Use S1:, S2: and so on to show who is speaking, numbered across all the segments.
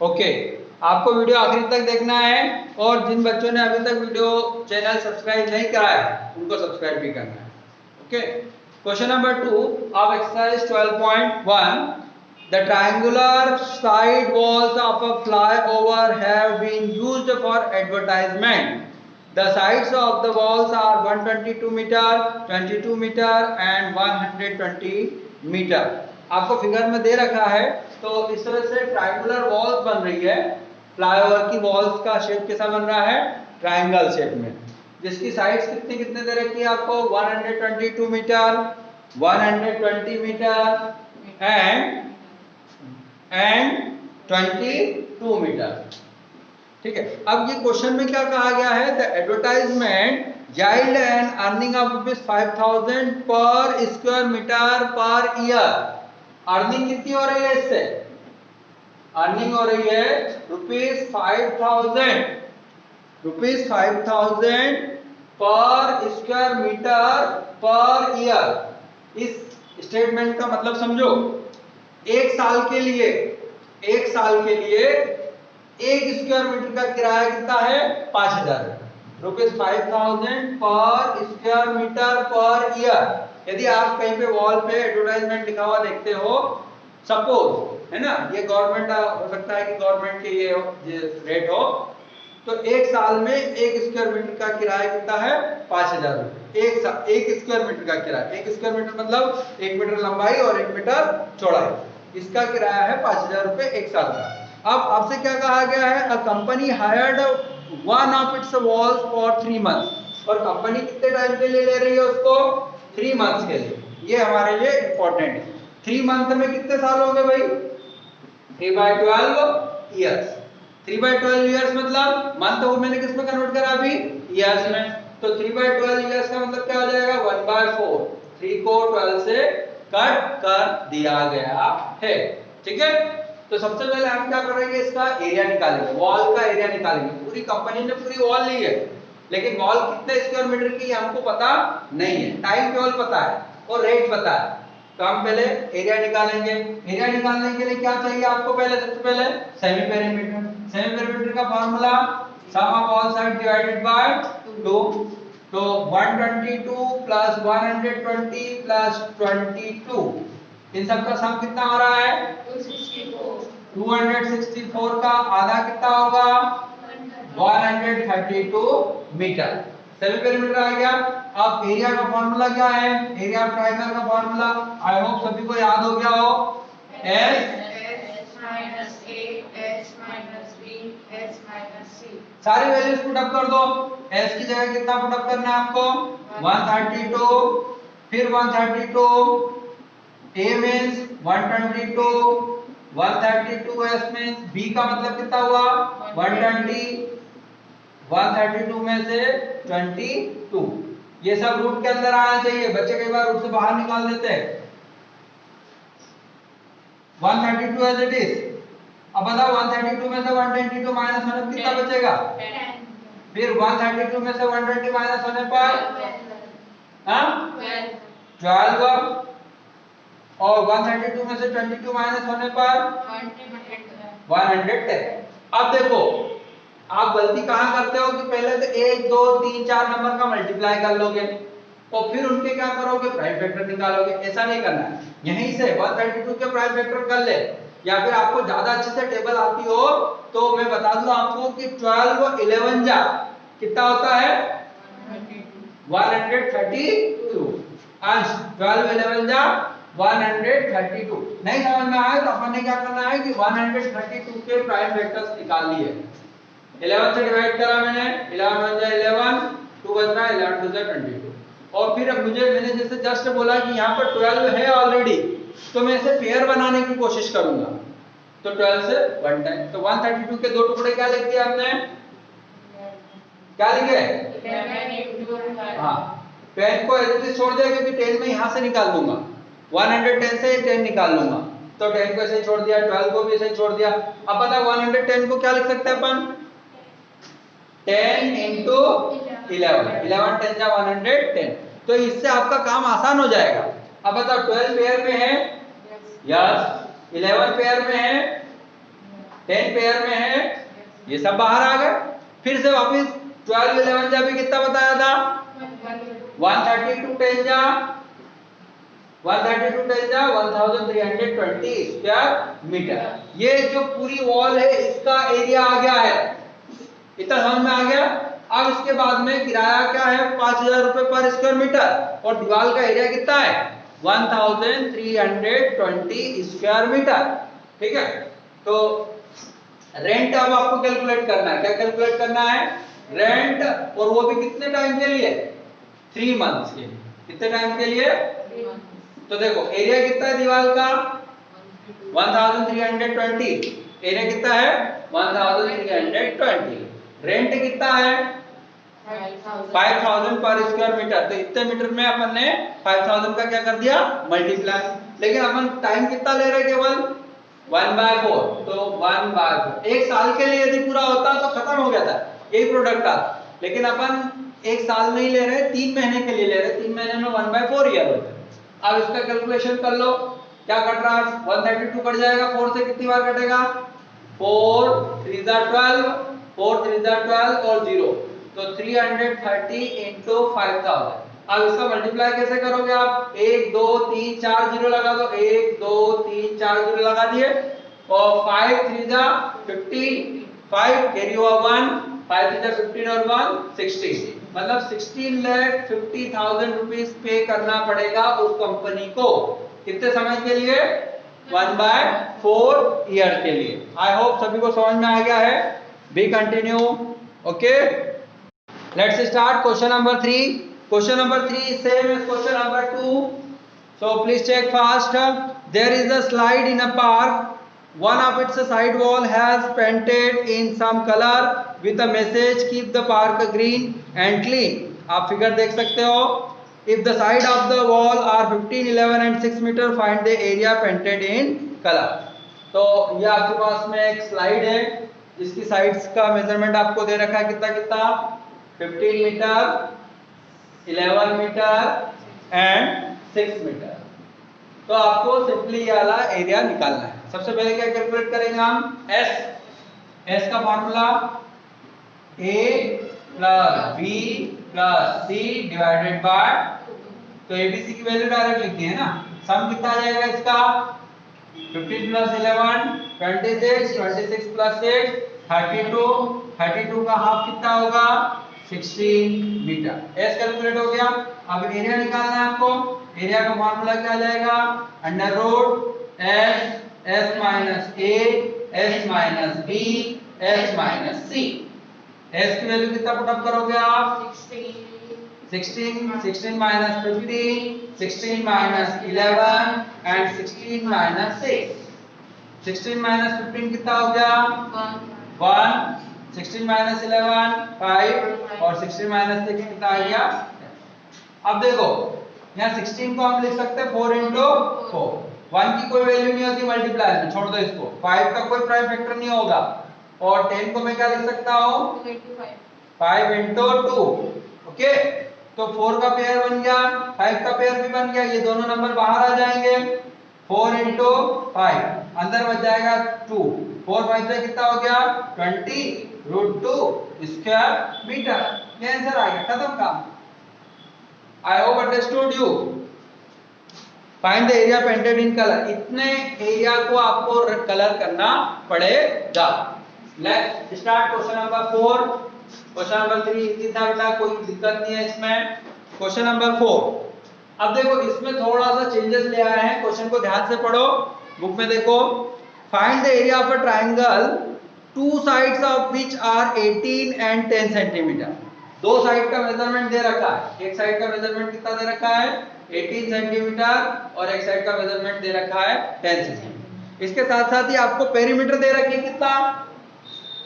S1: Okay, आपको video आखिरी तक देखना है और जिन बच्चों ने अभी तक वीडियो चैनल सब्सक्राइब नहीं करा है उनको सब्सक्राइब भी करना है। Okay, question number 2 of exercise 12.1, the triangular side walls of a flyover have been used for advertisement. The sides of the walls are 122 meter, 22 meter and 120 meter. आपको figure में दे रखा है, तो इस तरह से ट्रायंगुलर वॉल्स बन रही है। फ्लाईओवर की वॉल्स का शेप कैसा बन रहा है? ट्रायंगल शेप में, जिसकी साइड्स कितने कितने दे रखी है आपको? 122 मीटर, 120 मीटर एंड 22 मीटर। ठीक है, अब ये क्वेश्चन में क्या कहा गया है? The advertisement yield an earning of ₹5000 per square metre per year. Earning कितनी हो रही है इससे? अर्निंग हो रही है ₹5000 per square metre per year. इस स्टेटमेंट का मतलब समझो, एक साल के लिए एक स्क्वायर मीटर का किराया कितना है? 5000 ₹5000 per square metre per year. यदि आप कहीं पे वॉल पे एडवर्टाइजमेंट लिखा हुआ देखते हो, सपोज है ना, ये गवर्नमेंट हो सकता है कि गवर्नमेंट के ये रेट हो, तो एक साल में एक स्क्वायर मीटर का किराया कितना है? 5000 रुपए। एक स्क्वायर मीटर का किराया, एक स्क्वायर मीटर मतलब 1 मीटर लंबाई और 1 मीटर चौड़ाई, इसका किराया है 5000 रुपए एक साल का। अब आपसे क्या कहा गया है? A company hired one of its walls for 3 months. और कंपनी कितने टाइम के लिए ले रही है उसको? 3 मंथ्स के लिए। ये हमारे लिए इंपॉर्टेंट है। 3 मंथ में कितने साल हो गए भाई? 3/12 ईयर्स। 3/12 ईयर्स मतलब मंथ को मैंने किस में कन्वर्ट करा अभी? ईयर्स में। तो 3/12 ईयर्स का मतलब क्या हो जाएगा? 1/4। 3 को 12 से कट कर दिया गया है। ठीक है, तो सबसे पहले हम क्या करेंगे? इसका एरिया निकालेंगे, वॉल का एरिया निकालेंगे। पूरी कंपनी ने पूरी वॉल ली है, लेकिन वॉल कितने स्क्वायर मीटर की हमको पता नहीं है। टाइम केवल पता है और रेट पता है। तो हम पहले एरिया निकालेंगे। एरिया निकालने के लिए क्या चाहिए आपको? सबसे पहले सेमी पेरीमीटर। सेमी पेरीमीटर का formula sum of all side divided by 2। तो 122 प्लस 120 प्लस 22, इन सब का सम कितना हो रहा है? 264 का आधा कितना होगा? 132 मीटर। सेमी पेरीमीटर आ गया। अब एरिया का फार्मूला क्या है? एरिया ऑफ ट्रायंगल का फार्मूला आई होप सभी को याद हो गया हो। S सारी वैल्यूज पुट अप कर दो। S की जगह कितना पुट अप करना है आपको? 132, फिर 132, A means 122, 132 S means B का मतलब कितना हुआ? 120, 132 में से 22। ये सब रूट के अंदर आना चाहिए। बच्चे कई बार रूट से बाहर निकाल देते हैं। 132 एज इट इज। अब बताओ 132 में से 122 माइनस होने पर कितना बचेगा? 10। फिर 132 में से 120 माइनस होने पर 12। और 132 में से 22 माइनस होने पर 110। अब देखो, आप गलती कहां करते हो कि पहले तो 1 2 3 4 नंबर का मल्टीप्लाई कर लोगे और फिर उनके क्या करोगे? प्राइम फैक्टर निकालोगे। ऐसा नहीं करना है। यहीं से 132 के प्राइम फैक्टर कर ले, या फिर आपको ज्यादा अच्छे से टेबल आती हो तो मैं बता दूं आपको कि 12 और 11 जा कितना होता है? 132। अंश 12 11 जा 132। नहीं समझ में आया तो अपन ने क्या करना है कि 132 के प्राइम फैक्टर्स निकाल लिए। 11 से डिवाइड करा मैंने, 11 1 जा 11, 2 बच रहा है, 11 2 जा 22। और फिर अब मैंने जैसे जस्ट बोला कि यहाँ पर 12 है ऑलरेडी, तो मैं इसे पेयर बनाने की कोशिश करूंगा। तो 12 से 1 टाइम, तो 132 के दो टुकड़े क्या लिख दिया हमने? क्या लिखे? हाँ, 10 को ऐसे छोड़ दिया क्योंकि 10 में यहाँ से निकाल दूंगा, 110 से 10 निकाल लूंगा, तो 10 को ऐसे छोड़ दिया, 12 को भी ऐसे छोड़ दिया। अब बता 110 को क्या लिख सकते हैं अपन? 10 into 11, 11 10 जा 110। तो इससे आपका काम आसान हो जाएगा। अब बताओ 12 पेयर में है? यस। 11 पेयर में है? 10 पेयर में है, ये सब बाहर आ गए। फिर से वापस 12 11 जा भी कितना बताया था 132 10 जा 1320 स्क्वायर मीटर। ये जो पूरी वॉल है इसका एरिया आ गया है, इतना समझ में आ गया। अब इसके बाद में किराया क्या है 5000 रुपए पर स्क्वायर मीटर, और दीवार का एरिया कितना है 1320 स्क्वायर मीटर। ठीक है, तो रेंट अब आपको कैलकुलेट करना है। क्या कैलकुलेट करना है रेंट, और वो भी कितने टाइम के लिए 3 मंथ्स के लिए। कितने टाइम के लिए 3 मंथ्स। तो देखो एरिया कितना है दीवार का 1320, एरिया कितना है 1320, रेंट कितना है 5000 पर स्क्वायर मीटर। तो इतने मीटर में अपन ने 5000 का क्या कर दिया मल्टीप्लाई। लेकिन अपन टाइम कितना ले रहे हैं केवल 1/4, तो 1/4 एक साल के लिए यदि पूरा होता तो खत्म हो गया था यही प्रोडक्ट का। लेकिन अपन एक साल नहीं ले रहे, 3 महीने के लिए ले रहे, 3 महीने में 1/4 ईयर होता है। अब इसका कैलकुलेशन कर लो, क्या कट रहा है 132 कट जाएगा, 4 से कितनी बार कटेगा 4 3 12, 4 3 12 और 0, तो 330 into 5000। अब इसका मल्टीप्लाई कैसे करोगे आप 1 2 3 4 जीरो लगा दो, 1 2 3 4 जीरो लगा दिए, और 5 3 जा 15, 5 कैरी हुआ 1, 5 3 जा 15 और 1 16, मतलब 16,50,000 रुपीस पे करना पड़ेगा उस कंपनी को। कितने समय के लिए 1/4 ईयर के लिए। आई होप सभी को समझ में आ गया है। B continue. Okay, let's start question number 3। Question number 3 is same as question number 2. So please check fast. There is a slide in a park. One of its side wall has painted in some color with a message keep the park green and clean. आप figure देख सकते हो। If the side of the wall are 15, 11 and 6 meter, find the area painted in color. तो ये आपके पास में एक slide है जिसकी साइड्स का मेजरमेंट आपको दे रखा है कितना कितना 15 मीटर, 11 मीटर एंड 6 मीटर। तो आपको सिंपली ये वाला एरिया निकालना है। सबसे पहले क्या कैलकुलेट करेंगे हम एस का formula a plus b plus c divided by, तो abc की वैल्यू डायरेक्ट लिखनी है ना। सम कितना आ जाएगा इसका 15 प्लस 11 26, 26 प्लस 6 32, 32 का हाफ कितना होगा 16 मीटर। एस कैलकुलेट हो गया। अब एरिया निकालना है आपको। एरिया का फार्मूला क्या आ जाएगा under root S minus A S minus B S minus C. S की वैल्यू कितना पुट अप करोगे आप 16 minus 15, 16 minus 11 and 16 minus 6। 16 minus 15 कितना हो गया 1, 16 माइनस 11 5 और 16 माइनस 6 कितना आ गया। अब देखो यहाँ 16 को हम लिख सकते हैं 4 into 4। 1 की कोई वैल्यू नहीं होती मल्टीप्लाई में, छोड़ दो इसको। 5 का कोई प्राइम फैक्टर नहीं होगा, और 10 को मैं क्या लिख सकता हूँ 5 into 2। ओके, तो 4 का पेयर बन गया, 5 का पेयर भी बन गया, ये दोनों नंबर बाहर आ जाएंगे। 4 into 5 अंदर बच जाएगा 2, 4 5 से कितना हो गया 20 रूट 2 स्क्वायर मीटर। ये आंसर आ गया, खत्म काम। I hope understood you. Find the area painted in colour. इतने एरिया को आपको कलर करना पड़ेगा। Let's start question number 4। Question number 3 easy था बेटा, कोई दिक्कत नहीं है इसमें। Question number 4। अब देखो इसमें थोड़ा सा चेंजेस ले आए हैं, क्वेश्चन को ध्यान से पढ़ो, बुक में देखो। Find the area of a triangle two sides of which are 18 and 10 centimetre. दो साइड का मेजरमेंट दे रखा है, एक साइड का मेजरमेंट कितना दे रखा है 18 सेंटीमीटर और एक साइड का मेजरमेंट दे रखा है 10 सेंटीमीटर। इसके साथ साथ ही आपको पेरीमीटर दे रखी है, कितना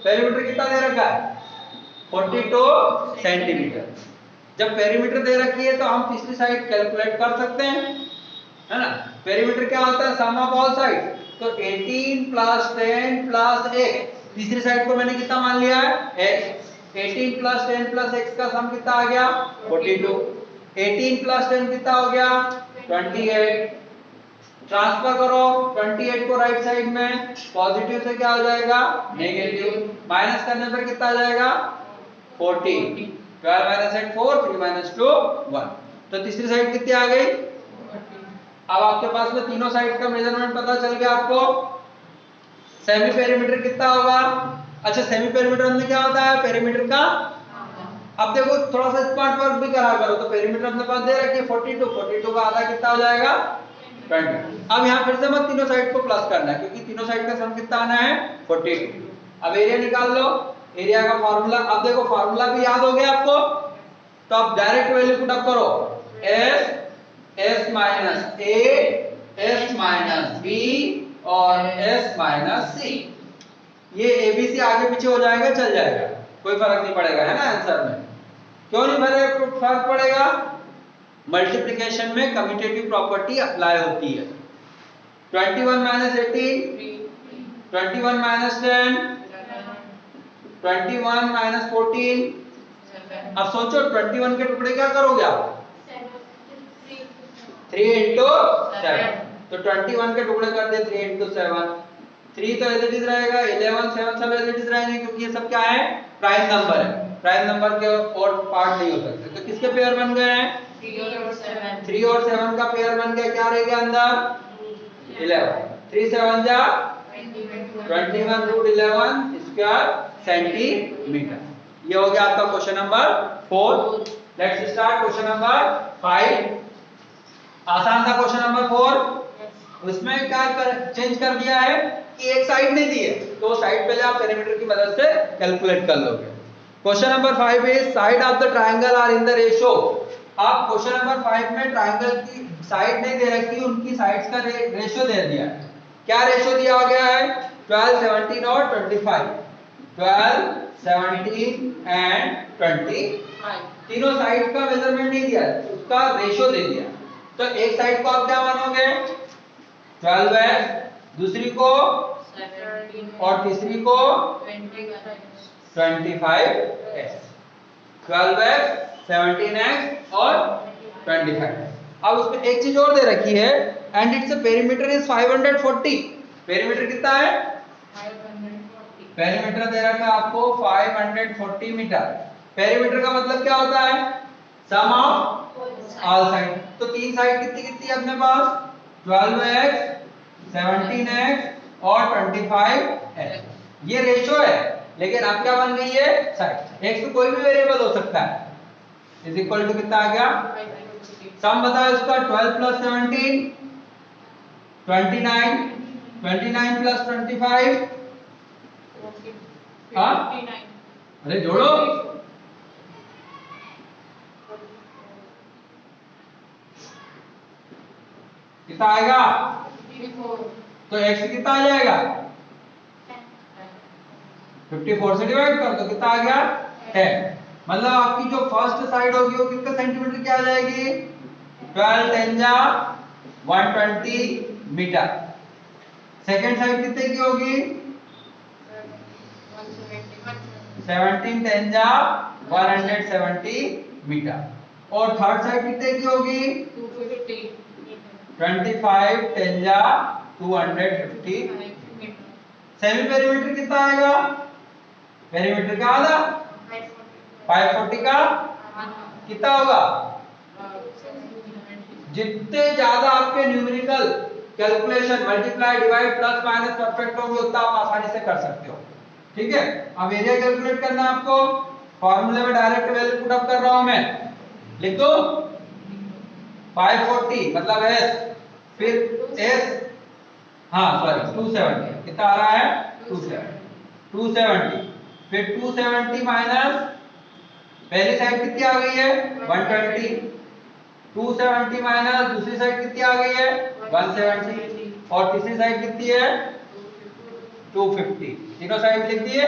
S1: पेरीमीटर कितना दे रखा है 42 सेंटीमीटर। जब पेरीमीटर दे रखी है तो हम तीसरी साइड कैलकुलेट कर सकते हैं, है ना। पेरीमीटर क्या होता है सम ऑफ ऑल साइड, तो 18 प्लस 10 प्लस x, तीसरी साइड को मैंने कितना मान लिया है x। 18 प्लस 10 प्लस x का सम कितना आ गया 42। 18 प्लस 10 कितना हो गया 28, ट्रांसफर करो 28 को राइट साइड में, पॉजिटिव से क्या हो जाएगा नेगेटिव, माइनस करने पर कितना आ जाएगा 14, 12 माइनस 8 4, 3 माइनस 2 1। तो तीसरी साइड कितनी आ गई। अब आपके पास में तीनों साइड का मेजरमेंट पता चल गया आपको। सेमी पेरीमीटर कितना होगा। अच्छा सेमी पेरीमीटर में क्या होता है पेरीमीटर का। अब देखो थोड़ा सा स्मार्ट वर्क भी करा करो। तो पेरीमीटर अपने पास दे रखी है 42, 42 का आधा कितना हो जाएगा 20। अब यहाँ फिर से मत तीनों साइड को प्लस करना है क्योंकि तीनों साइड का सम कितना आना है 42। अब एरिया निकाल लो। एरिया का फार्मूला, अब देखो फार्मूला भी याद हो गया आपको। तो अब डायरेक्ट वैल्यू पुट अप करो, s minus a, s minus b और s माइनस c। ये abc आगे पीछे हो जाएगा चल जाएगा, कोई फर्क नहीं पड़ेगा है ना आंसर में। क्यों नहीं फर्क पड़ेगा। मल्टीप्लिकेशन में कम्यूटेटिव प्रॉपर्टी अप्लाई होती है। 21 माइनस 18, 21 माइनस 10, 21 माइनस 14। अब सोचो 21 के टुकड़े क्या करोगे आप 3 इंटू 7। तो 21 के टुकड़े कर दे 3 इंटू 7। 3 तो एज इट इज रहेगा, 11 7 सब एज इट इज रहेंगे क्योंकि ये सब क्या है प्राइम नंबर है। प्राइम नंबर के और पार्ट नहीं हो सकते। तो किसके पेयर बन गए हैं 3 और 7 का पेयर बन गया। क्या रह गया अंदर 11। 3 7 जा 21 रूट 11 स्क्वायर सेंटीमीटर। ये हो गया आपका question number 4। Let's start question number 5। आसान था क्वेश्चन नंबर 4। उसमें क्या चेंज कर दिया है कि एक साइड नहीं दी है तो साइड पहले आप पेरीमीटर की मदद से कैलकुलेट कर लोगे। Question number 5 is side of the triangle are in the ratio. आप क्वेश्चन नंबर 5 में ट्रायंगल की साइड नहीं दे रखी, उनकी साइड्स का रेशियो दे दिया है। क्या रेशियो दिया गया है 12 17 और 25। 12 17 एंड 25 तीनों साइड का मेजरमेंट नहीं दिया, उसका रेशियो दे दिया। तो एक साइड को आप क्या मानोगे 12x, दूसरी को 17 और तीसरी को 25x। 12x 17x और 25। अब उसमें एक चीज और दे रखी है and its perimeter is 540। Perimeter कितना है 540। पेरीमीटर दे रखा है आपको 540 मीटर। पेरीमीटर का मतलब क्या होता है सम ऑफ ऑल साइड। तो तीन साइड कितनी कितनी है अपने पास 12x 17x और 25x। ये रेशियो है लेकिन अब क्या बन गई है साइड। x तो कोई भी वेरिएबल हो सकता है। इज इक्वल टू कितना आ गया सम बताओ इसका 12 प्लस 17 29, 29 प्लस 25 हाँ अरे जोड़ो कितना आएगा 54। तो x कितना आ जाएगा 54 से डिवाइड कर दो कितना आ गया 10। मतलब आपकी जो फर्स्ट साइड होगी वो कितना सेंटीमीटर की आ जाएगी 12 10 जा 120 मीटर। सेकंड साइड कितने की होगी 17 10 जा 170 मीटर। और थर्ड साइड कितने की होगी 25 10 जा 250 मीटर। सेमी पेरीमीटर कितना आएगा पेरीमीटर का आधा 540 का कितना होगा। जितने ज्यादा आपके numerical calculation multiply divide plus minus perfect होंगे उतना आप आसानी से कर सकते हो। ठीक है। अब एरिया कैलकुलेट करना है आपको। फॉर्मूले में डायरेक्ट वैल्यू पुट अप कर रहा हूं मैं, लिख दो 540 मतलब s, फिर s हाँ सॉरी 270 कितना आ रहा है 270 फिर 270 माइनस पहली साइड कितनी आ गई है 120, 270 माइनस दूसरी साइड कितनी आ गई है 170 और तीसरी साइड कितनी है 250। तीनों साइड लिख दिए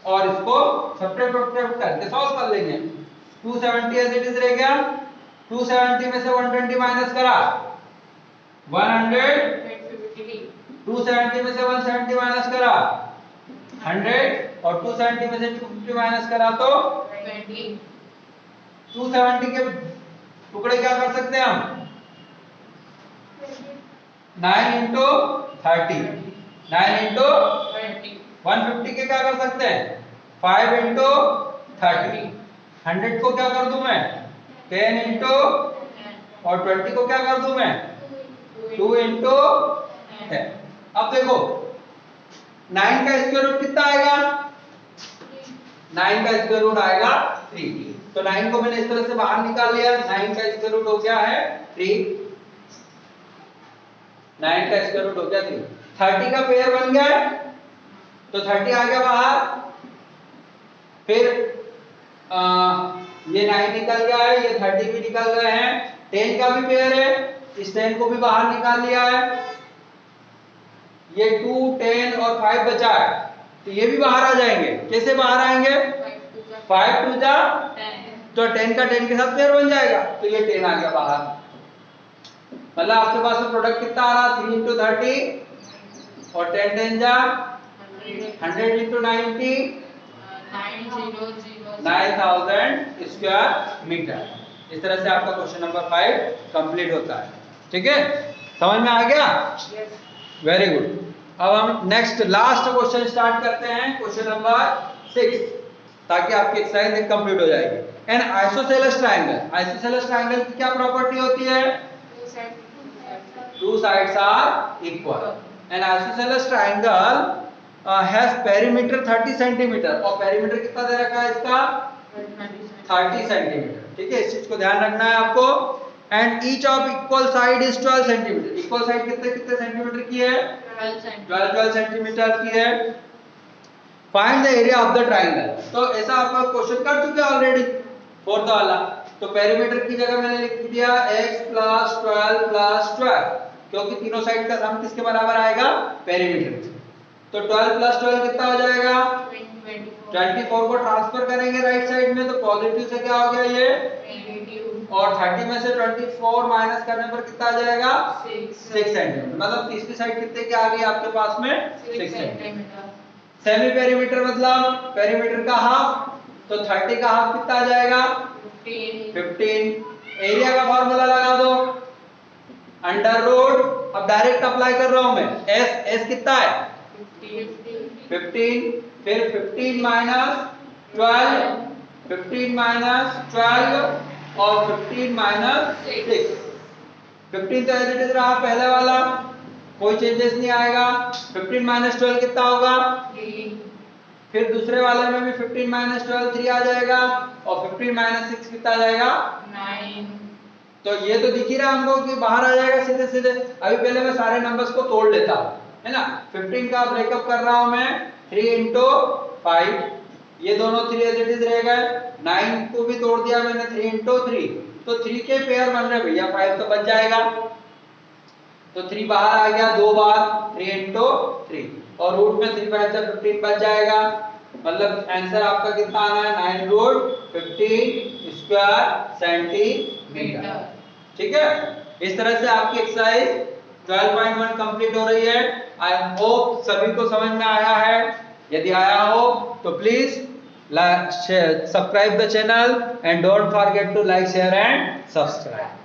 S1: और इसको सब्ट्रैक्ट करके सॉल्व कर लेंगे। 270 एज इट इज रह गया। 270 में से 120 माइनस करा 100, 270 में से 170 माइनस करा 100 और 270 में से 250 माइनस करा तो 20। 270 के टुकड़े क्या कर सकते हैं हम 9 इंटू 30, 9 इंटू 150 के क्या कर सकते हैं 5 इंटू 30, 100 को क्या कर दूं मैं 10 इंटू और 20 को क्या कर दूं मैं 2 इंटू 10। अब देखो 9 का स्क्वायर रूट कितना आएगा 9 का स्क्वायर रूट आएगा 3। तो 9 को मैंने इस तरह से बाहर निकाल लिया, 9 का स्क्वायर रूट हो गया है 3, 9 का स्क्वायर रूट हो गया 3। 30 का पेयर बन गया है तो 30 आ गया बाहर, फिर ये 9 निकल गया है, ये 30 भी निकल गए हैं, 10 का भी पेयर है, इस 10 को भी बाहर निकाल लिया है, ये 2 10 और 5 बचा है तो ये भी बाहर आ जाएंगे। कैसे बाहर आएंगे 5 टू जा 10, तो 10 का 10 के साथ पेयर बन जाएगा तो ये 10 आ गया बाहर। मतलब आपके पास में प्रोडक्ट कितना आ रहा 3 इंटू 30 और 10 10 जा 100 इंटू 90 9000 स्क्वायर मीटर। इस तरह से आपका क्वेश्चन नंबर 5 कंप्लीट होता है। ठीक है, समझ में आ गया? Very good. अब हम नेक्स्ट लास्ट क्वेश्चन स्टार्ट करते हैं, क्वेश्चन नंबर 6, ताकि आपकी एक्सरसाइज कंप्लीट हो जाएगी। An isosceles triangle, isosceles triangle की क्या प्रॉपर्टी होती है? Two sides are equal. An isosceles triangle has perimeter 30 centimetre, और पेरीमीटर कितना दे रखा है इसका 30 सेंटीमीटर। ठीक है, इस चीज को ध्यान रखना है आपको। And each of equal side is 12 centimetre. Equal side कितने कितने सेंटीमीटर की है 12 सेंटीमीटर की है। Find the area of the triangle. तो ऐसा आपका क्वेश्चन कर चुके हैं ऑलरेडी फोर्थ वाला। तो पेरीमीटर की जगह मैंने लिख दिया x + 12 + 12, क्योंकि तीनों साइड का सम किसके बराबर आएगा पेरीमीटर। तो 12 + 12 कितना हो जाएगा 24 को ट्रांसफर करेंगे राइट साइड में तो पॉजिटिव से क्या हो गया ये, और 30 में से 24 माइनस करने पर कितना आ जाएगा 6 सेंटीमीटर। मतलब तीसरी साइड कितने की आ गई आपके पास में 6 सेंटीमीटर। सेमी पेरीमीटर मतलब पेरीमीटर का हाफ, तो 30 का हाफ कितना आ जाएगा 15। एरिया का फॉर्मूला लगा दो अंडर रूट, अब डायरेक्ट अप्लाई कर रहा हूं मैं, एस कितना है 15, फिर 15 माइनस 12, 15 माइनस 12 और 15 माइनस 6। 15 तो एज इट इज रहा पहले वाला, कोई चेंजेस नहीं आएगा। 15 माइनस 12 कितना होगा 3, फिर दूसरे वाले में भी 15 माइनस 12 3 आ जाएगा, और 15 माइनस 6 कितना आ जाएगा 9। तो ये तो दिख ही रहा हमको कि बाहर आ जाएगा सीधे सीधे। अभी पहले मैं सारे नंबर्स को तोड़ लेता हूं, है ना। 15 का ब्रेकअप कर रहा हूं मैं 3 इंटू 5, ये दोनों 3 एज इट इज रह गए। 9 को भी तोड़ दिया मैंने 3 इंटू 3, तो 3 के पेयर बन रहे भैया, 5 तो बच जाएगा, तो 3 बाहर आ गया 2 बार 3 इंटू 3, और रूट में 3 5 से 15 बच जाएगा। मतलब आंसर आपका कितना आना है 9 रूट 15 स्क्वायर सेंटीमीटर। ठीक है, इस तरह से आपकी एक्सरसाइज 12.1 कंप्लीट हो रही है। आई होप सभी को समझ में आया है। यदि आया हो तो please subscribe the channel and don't forget to like share and subscribe.